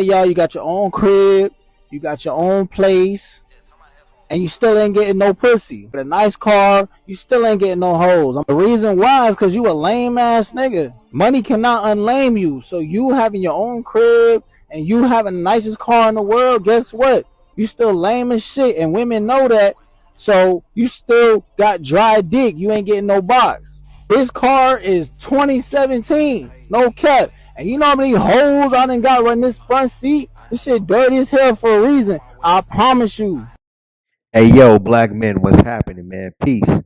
Y'all, you got your own crib, you got your own place, and you still ain't getting no pussy. With a nice car, you still ain't getting no hoes. The reason why is because you a lame ass nigga. Money cannot unlame you. So you having your own crib and you having the nicest car in the world, guess what? You still lame as shit, and women know that. So you still got dry dick. You ain't getting no box. This car is 2017, no cap. And you know how many holes I done got running this front seat? This shit dirty as hell for a reason. I promise you. Hey, yo, black men, what's happening, man? Peace.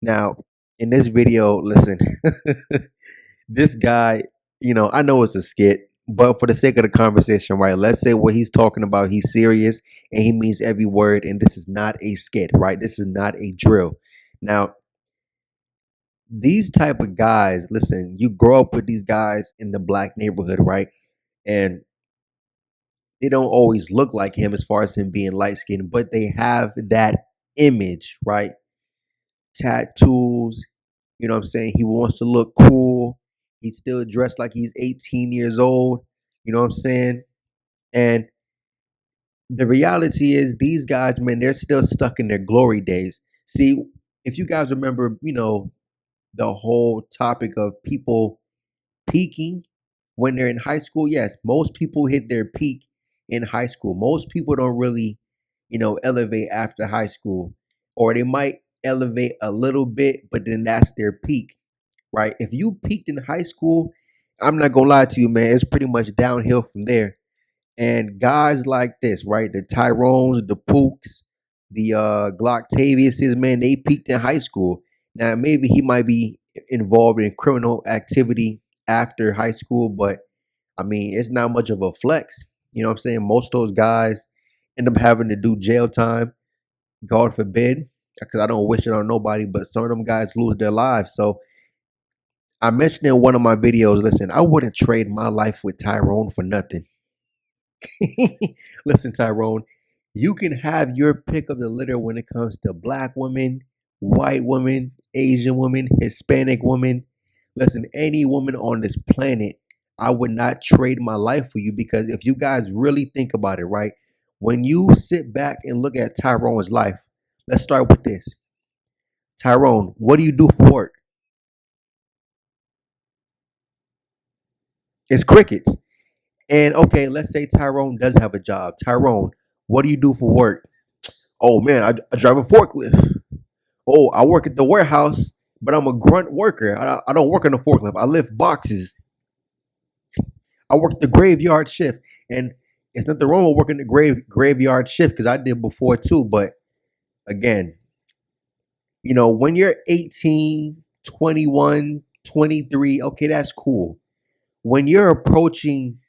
Now, in this video, listen, this guy, I know it's a skit, but for the sake of the conversation, right? Let's say what he's talking about, he's serious and he means every word, and this is not a skit, right? This is not a drill. Now, these type of guys, listen, you grow up with these guys in the black neighborhood, right? And they don't always look like him as far as him being light skinned, but they have that image, right? Tattoos, you know what I'm saying? He wants to look cool. He's still dressed like he's 18 years old, you know what I'm saying? And the reality is these guys, man, they're still stuck in their glory days. See, if you guys remember, the whole topic of people peaking when they're in high school, yes, most people hit their peak in high school. Most people don't really, elevate after high school, or they might elevate a little bit, but then that's their peak, right? If you peaked in high school, I'm not gonna lie to you, man, it's pretty much downhill from there. And guys like this, right? The Tyrones, the Pooks, the Glocktaviuses, man, they peaked in high school. Now maybe he might be involved in criminal activity after high school, but I mean, it's not much of a flex. You know what I'm saying? Most of those guys end up having to do jail time, God forbid, because I don't wish it on nobody, but some of them guys lose their lives. So I mentioned in one of my videos, listen, I wouldn't trade my life with Tyrone for nothing. Listen, Tyrone, you can have your pick of the litter when it comes to black women, white women, Asian women, Hispanic women. Listen, any woman on this planet, I would not trade my life for you, because if you guys really think about it, right? When you sit back and look at Tyrone's life, let's start with this. Tyrone, what do you do for work? It's crickets. And okay, let's say Tyrone does have a job. Tyrone, what do you do for work? Oh man, I drive a forklift. Oh, I work at the warehouse, but I'm a grunt worker. I don't work on the forklift. I lift boxes. I work the graveyard shift, and it's nothing wrong with working the graveyard shift because I did before too. But again, when you're 18, 21, 23, okay, that's cool. When you're approaching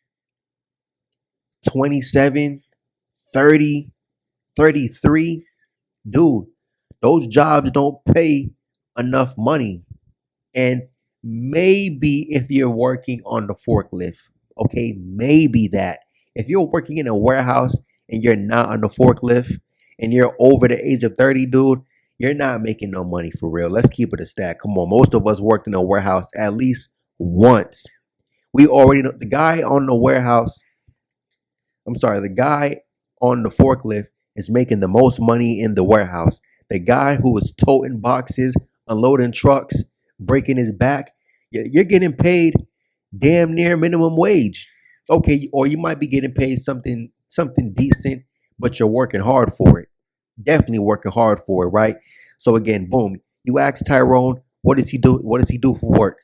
27, 30, 33, dude, those jobs don't pay enough money. And maybe if you're working on the forklift, okay, maybe that. If you're working in a warehouse and you're not on the forklift and you're over the age of 30, dude, you're not making no money for real. Let's keep it a stack. Come on, most of us worked in a warehouse at least once. We already know the guy on the warehouse. I'm sorry, the guy on the forklift is making the most money in the warehouse. The guy who is toting boxes, unloading trucks, breaking his back, you're getting paid damn near minimum wage. Okay, or you might be getting paid something decent, but you're working hard for it. Definitely working hard for it, right? So again, boom. You ask Tyrone, what does he do? What does he do for work?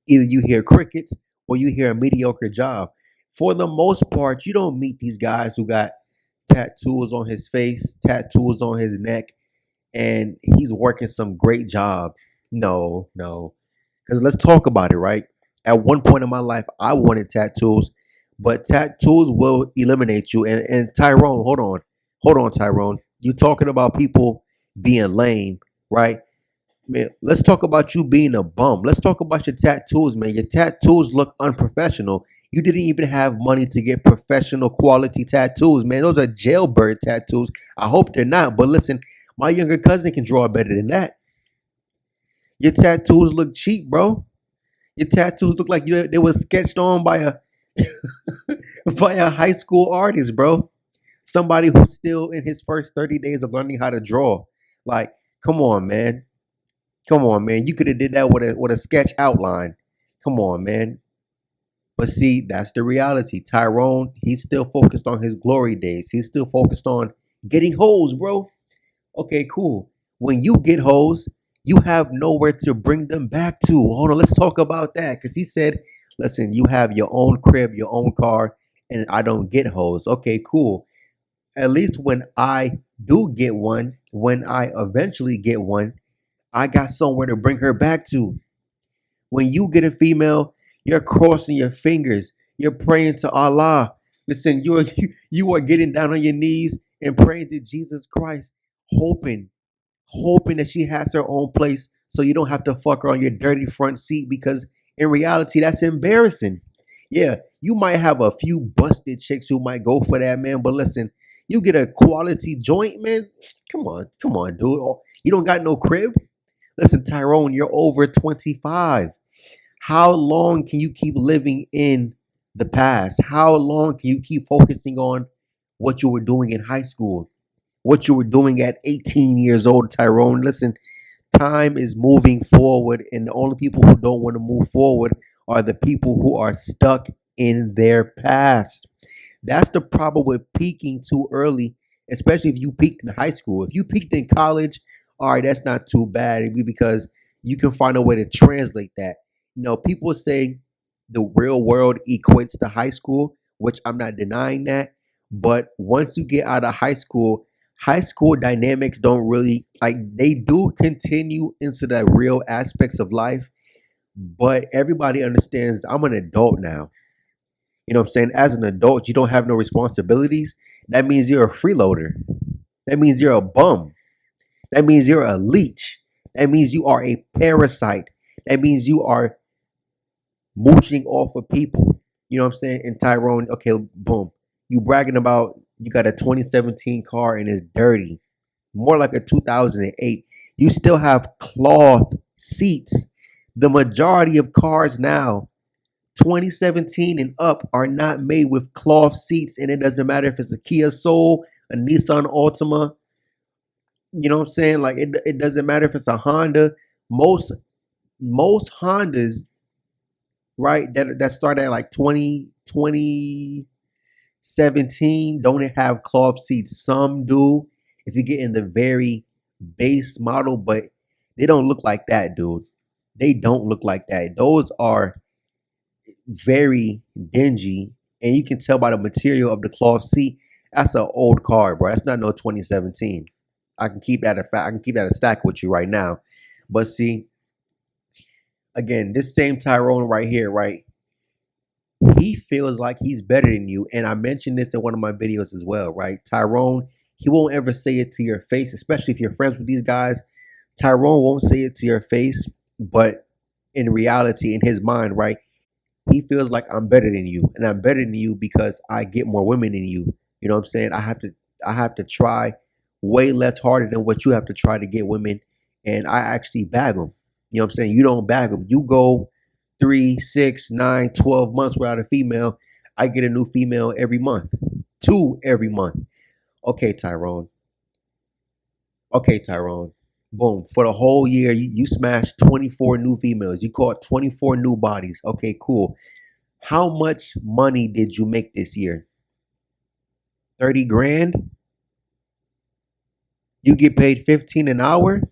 Either you hear crickets or you hear a mediocre job. For the most part, you don't meet these guys who got tattoos on his face, tattoos on his neck, and he's working some great job. No, no. Because let's talk about it, right? At one point in my life, I wanted tattoos, but tattoos will eliminate you. And Tyrone, hold on. Hold on, Tyrone. You talking about people being lame, right? Man, let's talk about you being a bum. Let's talk about your tattoos, man. Your tattoos look unprofessional. You didn't even have money to get professional quality tattoos, man. Those are jailbird tattoos. I hope they're not. But listen, my younger cousin can draw better than that. Your tattoos look cheap, bro. Your tattoos look like they were sketched on by by a high school artist, bro. Somebody who's still in his first 30 days of learning how to draw. Like, come on, man. Come on, man. You could have did that with a sketch outline. Come on, man. But see, that's the reality. Tyrone, he's still focused on his glory days. He's still focused on getting hoes, bro. Okay, cool. When you get hoes, you have nowhere to bring them back to. Hold on, let's talk about that. Because he said, listen, you have your own crib, your own car, and I don't get hoes. Okay, cool. At least when I do get one, when I eventually get one, I got somewhere to bring her back to. When you get a female, you're crossing your fingers. You're praying to Allah. Listen, you are getting down on your knees and praying to Jesus Christ, hoping that she has her own place so you don't have to fuck her on your dirty front seat because in reality, that's embarrassing. Yeah, you might have a few busted chicks who might go for that, man, but listen, you get a quality joint, man. Come on, dude. Oh, you don't got no crib? Listen, Tyrone, you're over 25. How long can you keep living in the past? How long can you keep focusing on what you were doing in high school? What you were doing at 18 years old, Tyrone? Listen, time is moving forward, and the only people who don't want to move forward are the people who are stuck in their past. That's the problem with peaking too early, especially if you peaked in high school. If you peaked in college, all right, that's not too bad because you can find a way to translate that. People say the real world equates to high school, which I'm not denying that. But once you get out of high school dynamics don't really like they do continue into the real aspects of life, but everybody understands I'm an adult now. You know what I'm saying? As an adult, you don't have no responsibilities. That means you're a freeloader. That means you're a bum. That means you're a leech. That means you are a parasite. That means you are mooching off of people. You know what I'm saying? And Tyrone, okay, boom. You bragging about you got a 2017 car and it's dirty. More like a 2008. You still have cloth seats. The majority of cars now 2017 and up are not made with cloth seats, and it doesn't matter if it's a Kia Soul, a Nissan Altima. You know what I'm saying? Like it doesn't matter if it's a Honda. Most Hondas, right, that start at like 2017 don't have cloth seats. Some do if you get in the very base model, but they don't look like that, dude. They don't look like that. Those are very dingy, and you can tell by the material of the cloth seat. That's an old car, bro. That's not no 2017. I can keep that a fact. I can keep that a stack with you right now. But see, again, this same Tyrone right here, right? He feels like he's better than you, and I mentioned this in one of my videos as well, right? Tyrone, he won't ever say it to your face, especially if you're friends with these guys. Tyrone won't say it to your face, but in reality, in his mind, right? He feels like I'm better than you, and I'm better than you because I get more women than you. You know what I'm saying? I have to try way less harder than what you have to try to get women, and I actually bag them. You know what I'm saying? You don't bag them. You go 3, 6, 9, 12 months without a female. I get a new female every month, 2 every month. Okay, Tyrone. Okay, Tyrone. Boom. For the whole year, you smashed 24 new females. You caught 24 new bodies. Okay, cool. How much money did you make this year? 30 grand? You get paid 15 an hour?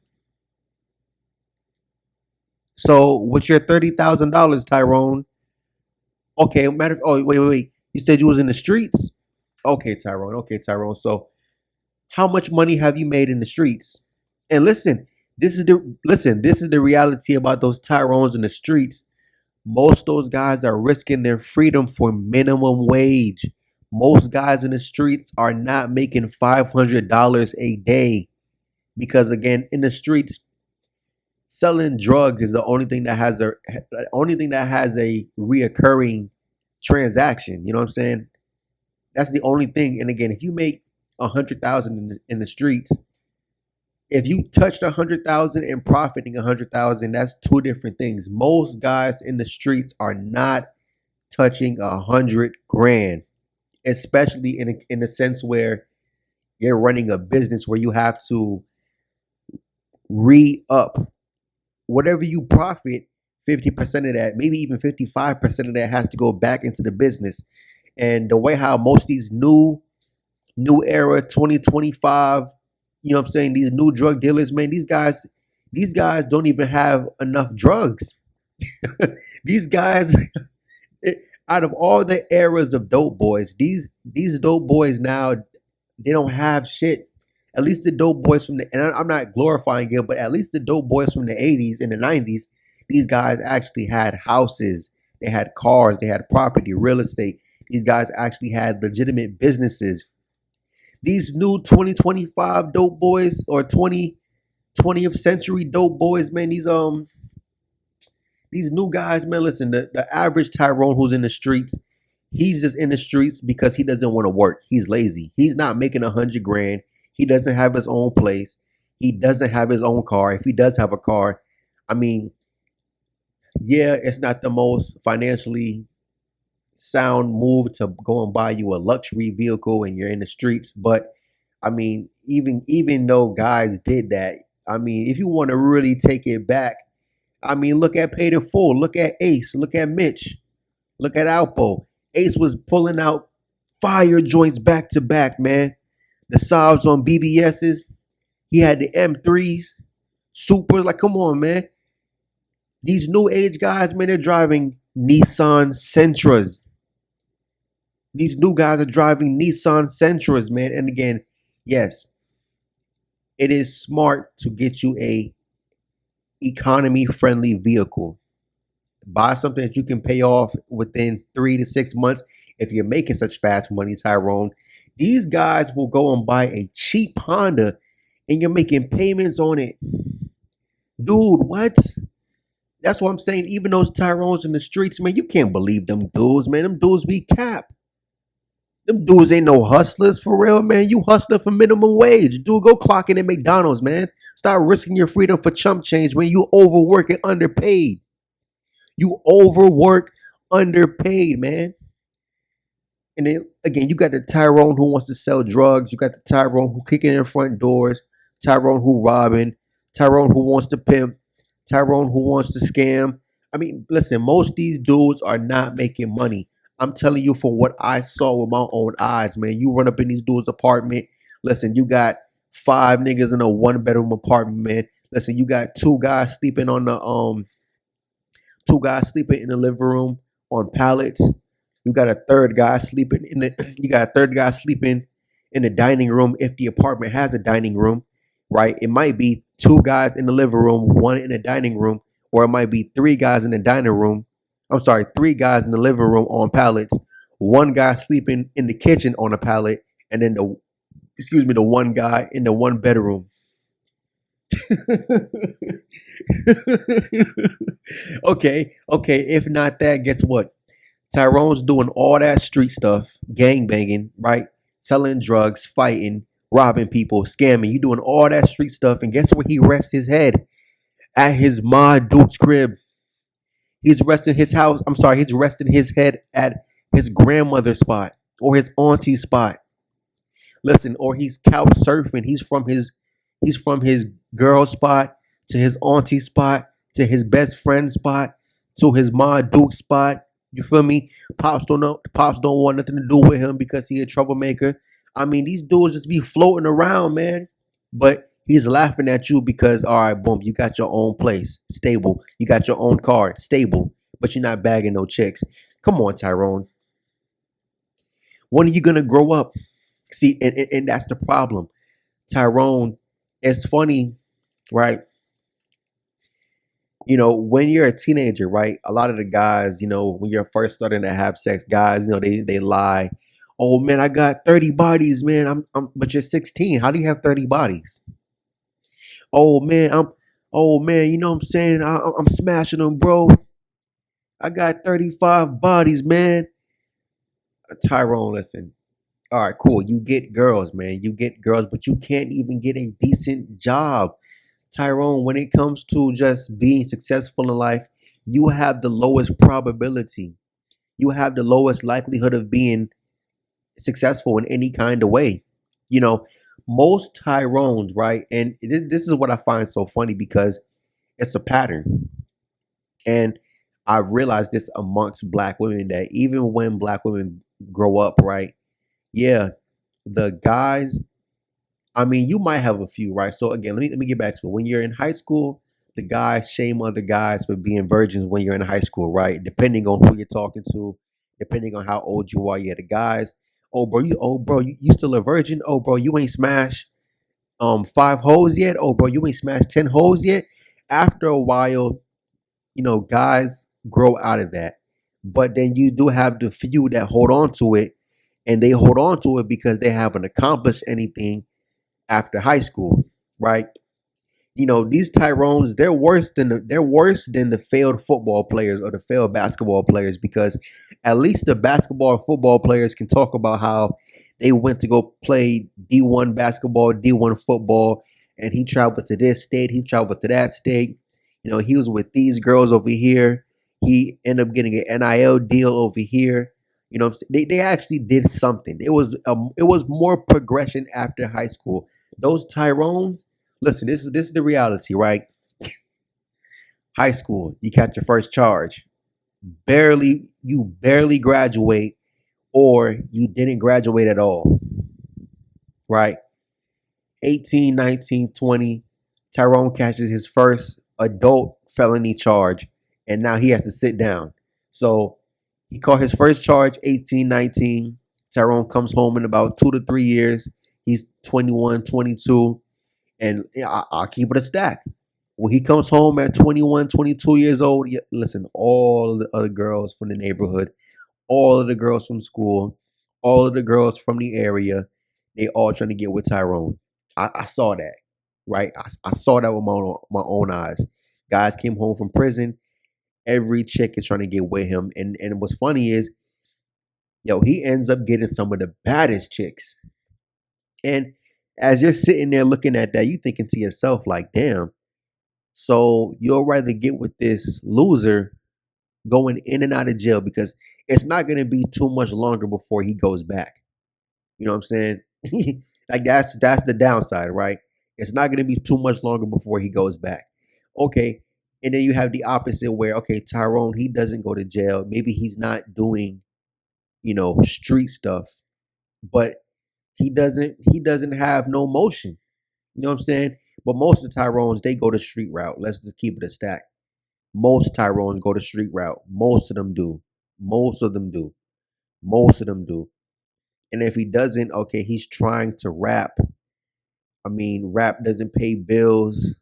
So with your $30,000, Tyrone. Okay, oh, wait. You said you was in the streets? Okay, Tyrone. Okay, Tyrone. So how much money have you made in the streets? And listen, this is the reality about those Tyrones in the streets. Most of those guys are risking their freedom for minimum wage. Most guys in the streets are not making $500 a day because, again, in the streets, selling drugs is the only thing that has a reoccurring transaction. You know what I'm saying? That's the only thing. And again, if you make 100,000 in the streets, if you touched 100,000 and profiting 100,000, that's two different things. Most guys in the streets are not touching 100 grand, especially in a sense where you're running a business where you have to re-up whatever you profit. 50% of that, maybe even 55% of that, has to go back into the business. And the way how most of these new era 2025, you know what I'm saying, these new drug dealers, man, these guys don't even have enough drugs. These guys, out of all the eras of dope boys, these dope boys now, they don't have shit. At least the dope boys from the, and I'm not glorifying it, but at least the dope boys from the 80s and the 90s, these guys actually had houses, they had cars, they had property, real estate. These guys actually had legitimate businesses. These new 2025 dope boys, or 20th century dope boys, man, these new guys, man, listen, the average Tyrone who's in the streets, he's just in the streets because he doesn't want to work. He's lazy. He's not making 100 grand. He doesn't have his own place. He doesn't have his own car. If he does have a car, I mean, yeah, it's not the most financially sound move to go and buy you a luxury vehicle and you're in the streets. But I mean, even though guys did that, I mean, if you want to really take it back, I mean, look at Paid in Full, look at Ace, look at Mitch, look at Alpo. Ace was pulling out fire joints back to back, man. The Saabs on BBSs. He had the M3s, Supers. Like, come on, man. These new age guys, man, they're driving Nissan Sentras. These new guys are driving Nissan Sentras, man. And again, yes, it is smart to get you a economy friendly vehicle. Buy something that you can pay off within 3 to 6 months. If you're making such fast money, Tyrone, these guys will go and buy a cheap Honda and you're making payments on it. Dude, what? That's what I'm saying. Even those Tyrones in the streets, man, you can't believe them dudes, man. Them dudes be cap. Them dudes ain't no hustlers for real, man. You hustler for minimum wage. Dude, go clock in at McDonald's, man. Stop risking your freedom for chump change when you overwork and underpaid. You overwork, underpaid, man. And then again, you got the Tyrone who wants to sell drugs. You got the Tyrone who kicking in front doors. Tyrone who robbing. Tyrone who wants to pimp. Tyrone who wants to scam. I mean, listen, most of these dudes are not making money. I'm telling you from what I saw with my own eyes, man. You run up in these dudes' apartment. Listen, you got 5 niggas in a 1 bedroom apartment, man. Listen, you got two guys sleeping in the living room on pallets. You got a third guy sleeping in the you got a third guy sleeping in the dining room if the apartment has a dining room, right? It might be 2 guys in the living room, 1 in the dining room, or it might be 3 guys in the dining room. I'm sorry, 3 guys in the living room on pallets, 1 guy sleeping in the kitchen on a pallet, and then the 1 guy in the 1 bedroom. Okay. If not that, guess what? Tyrone's doing all that street stuff, gang banging, right? Selling drugs, fighting, robbing people, scamming. You doing all that street stuff, and guess where he rests his head? At his ma Duke's crib. He's resting his house. I'm sorry, he's resting his head at his grandmother's spot or his auntie's spot. Listen, or he's couch surfing. He's from his girl spot to his auntie spot to his best friend spot to his ma Duke spot. You feel me? Pops don't want nothing to do with him because he a troublemaker. I mean, these dudes just be floating around, man. But he's laughing at you because, all right, boom, you got your own place, stable. You got your own car, stable. But you're not bagging no chicks. Come on, Tyrone. When are you gonna grow up? See, and that's the problem. Tyrone, it's funny, right? When you're a teenager, right? A lot of the guys, when you're first starting to have sex, guys, they lie. Oh man, I got 30 bodies, man. But you're 16. How do you have 30 bodies? Oh man, you know what I'm saying? I'm smashing them, bro. I got 35 bodies, man. Tyrone, listen. All right, cool. You get girls, man. You get girls, but you can't even get a decent job. Tyrone, when it comes to just being successful in life, you have the lowest probability. you have the lowest likelihood of being successful in any kind of way. You know, most Tyrones, right? And this is what I find so funny because it's a pattern. And I realized this amongst black women that even when black women grow up, right? Yeah, the guys, I mean, you might have a few, right? So again, let me get back to it. When you're in high school, the guys shame other guys for being virgins when you're in high school, right? Depending on who you're talking to, depending on how old you are. Yeah, the guys, you still a virgin? Oh bro, you ain't smashed five hoes yet? Oh bro, you ain't smashed 10 hoes yet? After a while, guys grow out of that. But then you do have the few that hold on to it, and they hold on to it because they haven't accomplished anything after high school, right? These Tyrones, they're worse than the failed football players or the failed basketball players, because at least the basketball and football players can talk about how they went to go play D1 basketball, D1 football, and he traveled to this state, he traveled to that state. He was with these girls over here. He ended up getting an NIL deal over here. They actually did something. It was more progression after high school. Those Tyrones, listen, this is the reality, right? High school, you catch your first charge. You barely graduate, or you didn't graduate at all, right? 18, 19, 20, Tyrone catches his first adult felony charge, and now he has to sit down. So he caught his first charge 18, 19. Tyrone comes home in about 2 to 3 years. He's 21, 22. And I'll keep it a stack. When he comes home at 21, 22 years old, listen, all of the other girls from the neighborhood, all of the girls from school, all of the girls from the area, they all trying to get with Tyrone. I saw that, right? I saw that with my own eyes. Guys came home from prison. Every chick is trying to get with him. And what's funny is, he ends up getting some of the baddest chicks. And as you're sitting there looking at that, you thinking to yourself, like, damn, so you'll rather get with this loser going in and out of jail, because it's not going to be too much longer before he goes back. You know what I'm saying? Like, that's the downside, right? It's not going to be too much longer before he goes back. Okay. And then you have the opposite where, okay, Tyrone, he doesn't go to jail. Maybe he's not doing, street stuff, but he doesn't have no motion. You know what I'm saying? But most of the Tyrones, they go the street route. Let's just keep it a stack. Most Tyrones go the street route. Most of them do. Most of them do. Most of them do. And if he doesn't, okay, he's trying to rap. I mean, rap doesn't pay bills.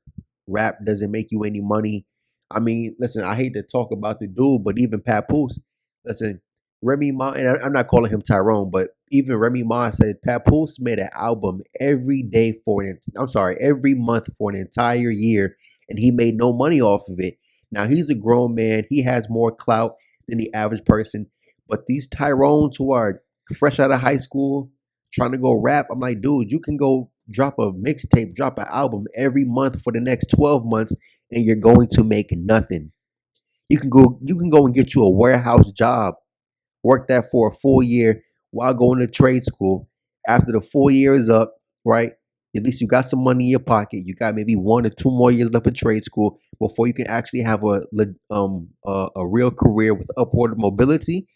Rap doesn't make you any money. I mean, listen, I hate to talk about the dude, but even Papoose, listen, Remy Ma, and I'm not calling him Tyrone, but even Remy Ma said Papoose made an album every day every month for an entire year, and he made no money off of it. Now he's a grown man. He has more clout than the average person. But these Tyrones who are fresh out of high school trying to go rap, I'm like, dude, you can go drop a mixtape, drop an album every month for the next 12 months, and you're going to make nothing. You can go and get you a warehouse job, work that for a full year while going to trade school. After the full year is up, right? At least you got some money in your pocket. You got maybe 1 or 2 more years left of trade school before you can actually have a real career with upward mobility.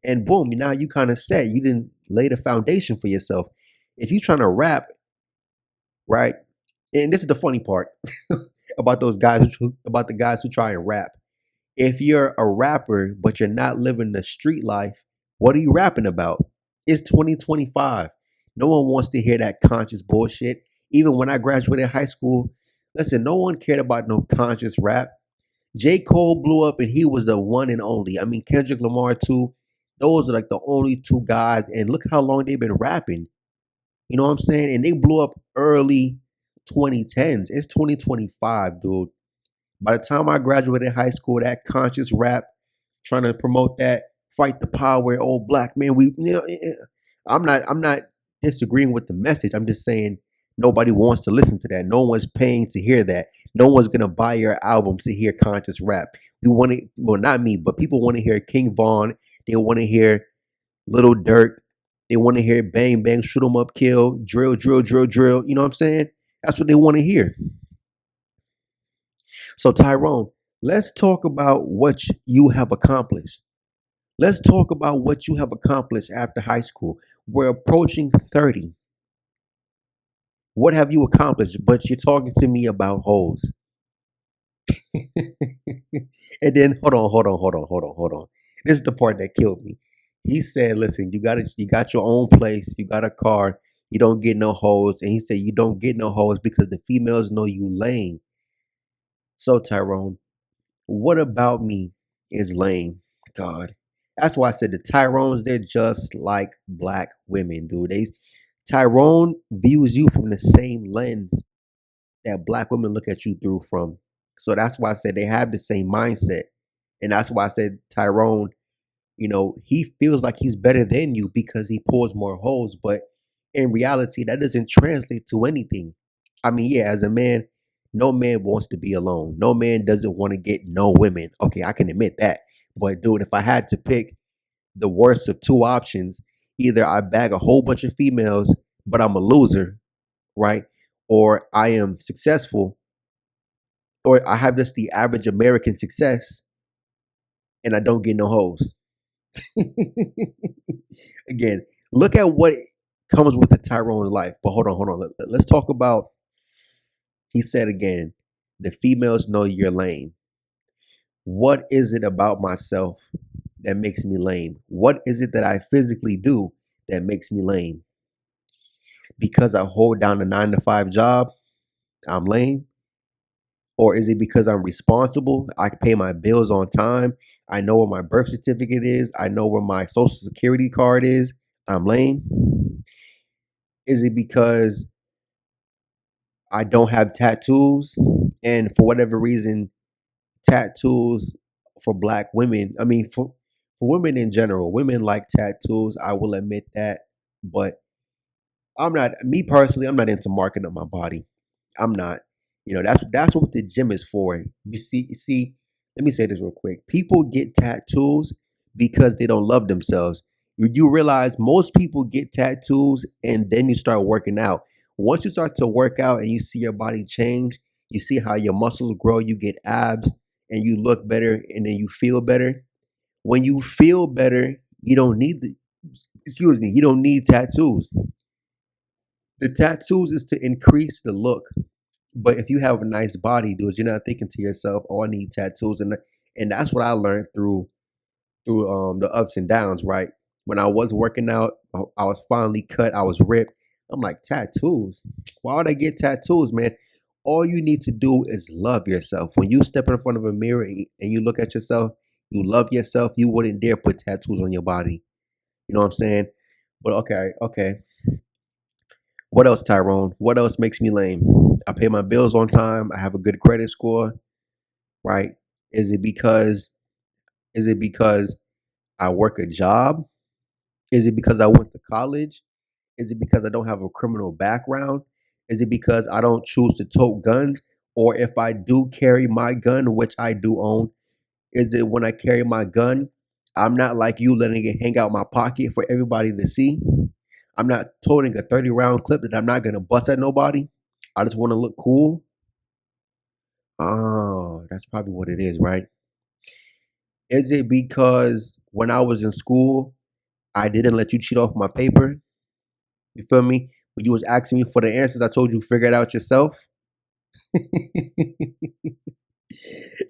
And boom, now you kind of set. You didn't lay the foundation for yourself. If you're trying to rap, right? And this is the funny part about the guys who try and rap. If you're a rapper but you're not living the street life, what are you rapping about? It's 2025. No one wants to hear that conscious bullshit. Even when I graduated high school, listen, no one cared about no conscious rap. J. Cole blew up and he was the one and only. I mean, Kendrick Lamar too. Those are like the only two guys. And look how long they've been rapping. You know what I'm saying? And they blew up early 2010s. It's 2025, dude. By the time I graduated high school, that conscious rap, trying to promote that, fight the power, old black man. I'm not disagreeing with the message. I'm just saying nobody wants to listen to that. No one's paying to hear that. No one's gonna buy your album to hear conscious rap. We want it, well, not me, but people want to hear King Von. They want to hear Little Dirk. They want to hear bang bang, shoot 'em up, kill, drill, drill, drill, drill. You know what I'm saying? That's what they want to hear. So Tyrone, let's talk about what you have accomplished. Let's talk about what you have accomplished after high school. We're approaching 30. What have you accomplished? But you're talking to me about hoes. And then hold on. This is the part that killed me. He said, "Listen, you got your own place, you got a car, you don't get no hoes." And he said, "You don't get no hoes because the females know you lame." So Tyrone, what about me is lame? God, that's why I said the Tyrones, they're just like black women, dude. Tyrone views you from the same lens that black women look at you through from. So that's why I said they have the same mindset. And that's why I said Tyrone, he feels like he's better than you because he pulls more holes. But in reality, that doesn't translate to anything. I mean, yeah, as a man, no man wants to be alone. No man doesn't want to get no women. Okay, I can admit that. But dude, if I had to pick the worst of two options, either I bag a whole bunch of females, but I'm a loser, right? Or I am successful, or I have just the average American success and I don't get no hoes. Again, look at what comes with the Tyrone life. But hold on. Let's talk about, he said again, the females know you're lame. What is it about myself that makes me lame? What is it that I physically do that makes me lame? Because I hold down a 9 to 5 job, I'm lame? Or is it because I'm responsible? I pay my bills on time. I know where my birth certificate is. I know where my social security card is. I'm lame. Is it because I don't have tattoos? And for whatever reason, tattoos for black women, I mean, for women in general, women like tattoos. I will admit that. But me personally, I'm not into marking up my body. I'm not. That's what the gym is for. You see, let me say this real quick. People get tattoos because they don't love themselves. You realize most people get tattoos and then you start working out. Once you start to work out and you see your body change, you see how your muscles grow, you get abs and you look better and then you feel better. When you feel better, you don't need tattoos. The tattoos is to increase the look. But if you have a nice body, dude, you're not thinking to yourself, "Oh, I need tattoos," and that's what I learned through the ups and downs. Right when I was working out, I was finally cut. I was ripped. I'm like, tattoos. Why would I get tattoos, man? All you need to do is love yourself. When you step in front of a mirror and you look at yourself, you love yourself. You wouldn't dare put tattoos on your body. You know what I'm saying? But okay. What else, Tyrone? What else makes me lame? I pay my bills on time. I have a good credit score, right? Is it because is it because I work a job? Is it because I went to college? Is it because I don't have a criminal background? Is it because I don't choose to tote guns? Or if I do carry my gun, which I do own, is it when I carry my gun, I'm not like you letting it hang out my pocket for everybody to see? I'm not toting a 30-round clip that I'm not gonna bust at nobody. I just want to look cool. Oh, that's probably what it is, right? Is it because when I was in school, I didn't let you cheat off my paper? You feel me? When you was asking me for the answers, I told you figure it out yourself.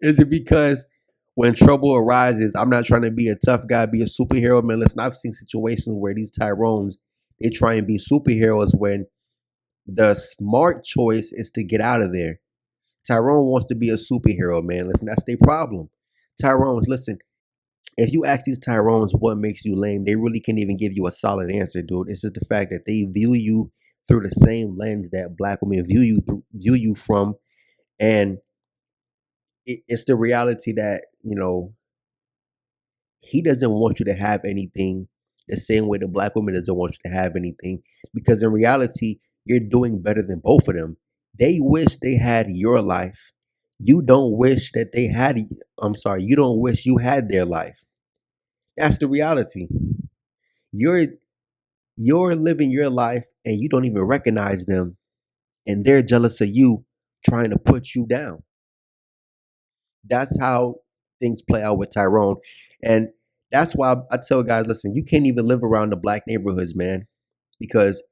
Is it because when trouble arises, I'm not trying to be a tough guy, be a superhero? Man, listen, I've seen situations where these Tyrones, they try and be superheroes when the smart choice is to get out of there. Tyrone wants to be a superhero, man. Listen, that's their problem. Tyrone's, listen, if you ask these Tyrones what makes you lame, they really can't even give you a solid answer, dude. It's just the fact that they view you through the same lens that black women view you from, and it's the reality that he doesn't want you to have anything the same way the black woman doesn't want you to have anything, because in reality, you're doing better than both of them. They wish they had your life. You don't wish that they had, I'm sorry, you don't wish you had their life. That's the reality. You're you're living your life and you don't even recognize them, and they're jealous of you, trying to put you down. That's how things play out with Tyrone. And that's why I tell guys, listen, you can't even live around the black neighborhoods, man, because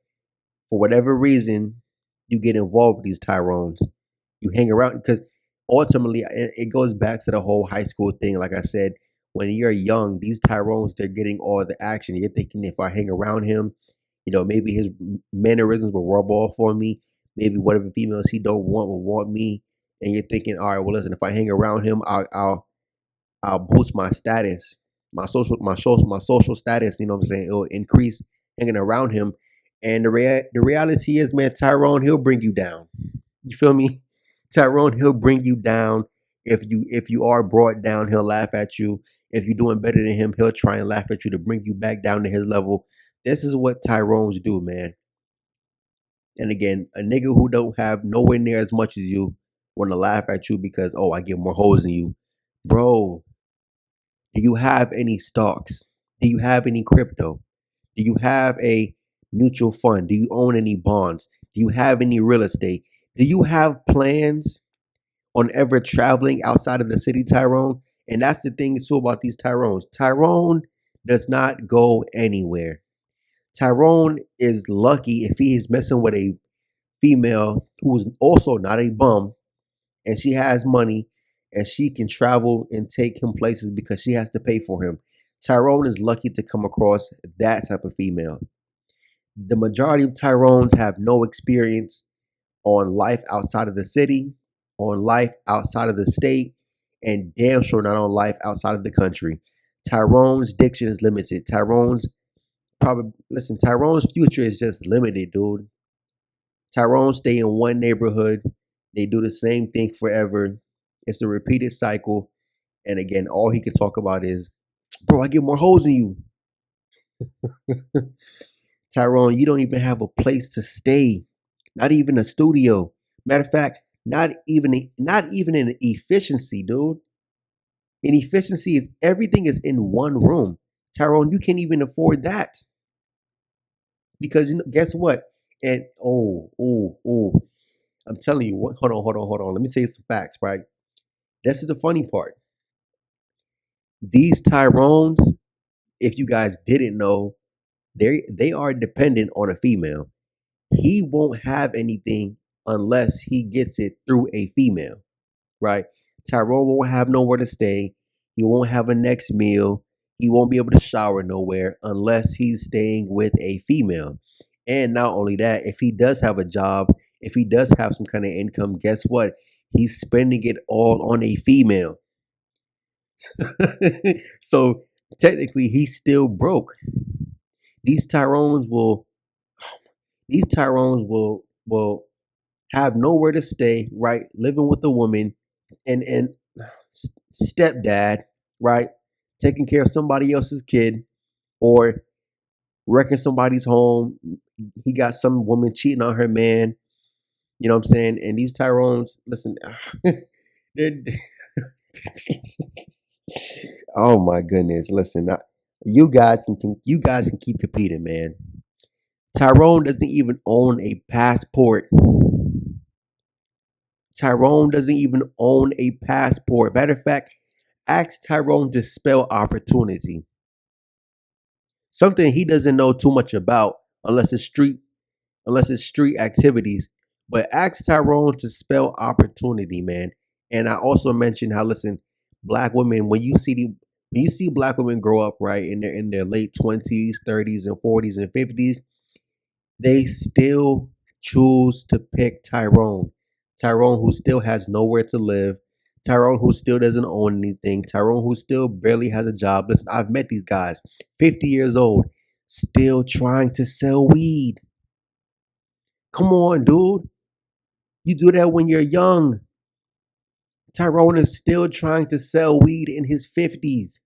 for whatever reason, you get involved with these Tyrones. You hang around because ultimately it goes back to the whole high school thing. Like I said, when you're young, these Tyrones, they're getting all the action. You're thinking, if I hang around him, maybe his mannerisms will rub off on me. Maybe whatever females he don't want will want me. And you're thinking, all right, well, listen, if I hang around him, I'll boost my status, my social status. You know what I'm saying? It'll increase hanging around him. And the reality is, man, Tyrone, he'll bring you down. You feel me? Tyrone, he'll bring you down. If you are brought down, he'll laugh at you. If you're doing better than him, he'll try and laugh at you to bring you back down to his level. This is what Tyrones do, man. And again, a nigga who don't have nowhere near as much as you want to laugh at you because, oh, I get more hoes than you. Bro, do you have any stocks? Do you have any crypto? Do you have a mutual fund? Do you own any bonds? Do you have any real estate? Do you have plans on ever traveling outside of the city, Tyrone? And that's the thing too about these Tyrones. Tyrone does not go anywhere. Tyrone is lucky if he is messing with a female who is also not a bum and she has money and she can travel and take him places because she has to pay for him. Tyrone is lucky to come across that type of female. The majority of Tyrones have no experience on life outside of the city, on life outside of the state, and damn sure not on life outside of the country. Tyrone's diction is limited. Tyrone's future is just limited, dude. Tyrone stay in one neighborhood. They do the same thing forever. It's a repeated cycle. And again, all he can talk about is, bro, I get more hoes than you. Tyrone, you don't even have a place to stay. Not even a studio. Matter of fact, not even an efficiency, dude. An efficiency is everything is in one room. Tyrone, you can't even afford that. Because guess what? And I'm telling you, hold on. Let me tell you some facts, right? This is the funny part. These Tyrones, if you guys didn't know, they are dependent on a female. He won't have anything unless he gets it through a female, right? Tyrone won't have nowhere to stay. He won't have a next meal. He won't be able to shower nowhere unless he's staying with a female. And not only that, if he does have a job, if he does have some kind of income, guess what? He's spending it all on a female. So technically, he's still broke. These Tyrones will these Tyrones will have nowhere to stay, right? Living with a woman and stepdad, right? Taking care of somebody else's kid or wrecking somebody's home. He got some woman cheating on her man. You know what I'm saying? And these Tyrones, listen, they're oh my goodness, listen, you guys can keep competing, man. Tyrone doesn't even own a passport. Tyrone doesn't even own a passport. Matter of fact, ask Tyrone to spell opportunity. Something he doesn't know too much about unless it's street activities. But ask Tyrone to spell opportunity, man. And I also mentioned how, listen, black women, when you see black women grow up, right, in their late 20s, 30s, and 40s and 50s, they still choose to pick Tyrone. Tyrone who still has nowhere to live. Tyrone who still doesn't own anything. Tyrone who still barely has a job. Listen, I've met these guys, 50 years old, still trying to sell weed. Come on, dude. You do that when you're young. Tyrone is still trying to sell weed in his 50s.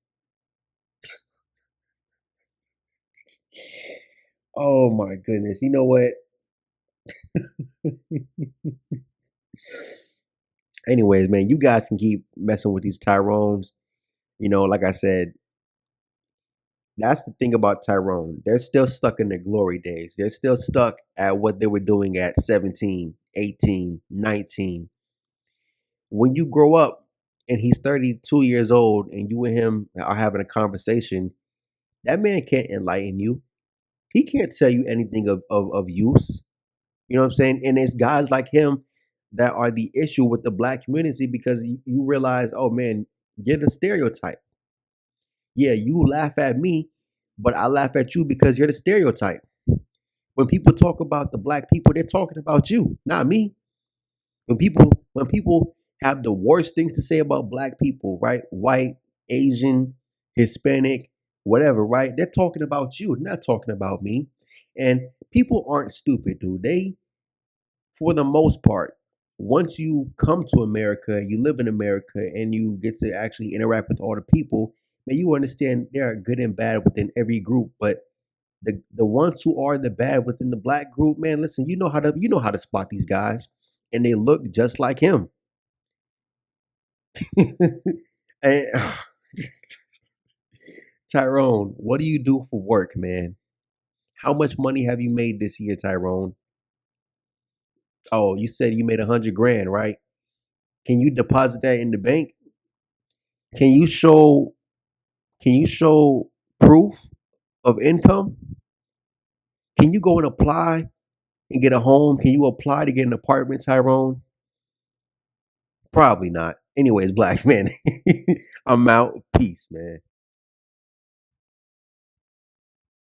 Oh my goodness. You know what? Anyways, man, you guys can keep messing with these Tyrones. Like I said, That's the thing about Tyrone. They're still stuck in their glory days. They're still stuck at what they were doing at 17, 18, 19. When you grow up and he's 32 years old and you and him are having a conversation, that man can't enlighten you. He can't tell you anything of use. You know what I'm saying? And it's guys like him that are the issue with the black community because you realize, oh man, you're the stereotype. Yeah, you laugh at me, but I laugh at you because you're the stereotype. When people talk about the black people, they're talking about you, not me. When people have the worst things to say about black people, right? White, Asian, Hispanic, whatever, right? They're talking about you, they're not talking about me. And people aren't stupid, dude. They, for the most part, once you come to America, you live in America, and you get to actually interact with all the people, man, you understand there are good and bad within every group. But the ones who are the bad within the black group, man, listen, you know how to spot these guys, and they look just like him. And, Tyrone, what do you do for work, man? How much money have you made this year, Tyrone? Oh, you said you made 100 grand, right? Can you deposit that in the bank? Can you show can you show proof of income? Can you go and apply and get a home? Can you apply to get an apartment, Tyrone? Probably not. Anyways, black man, I'm out. Peace, man.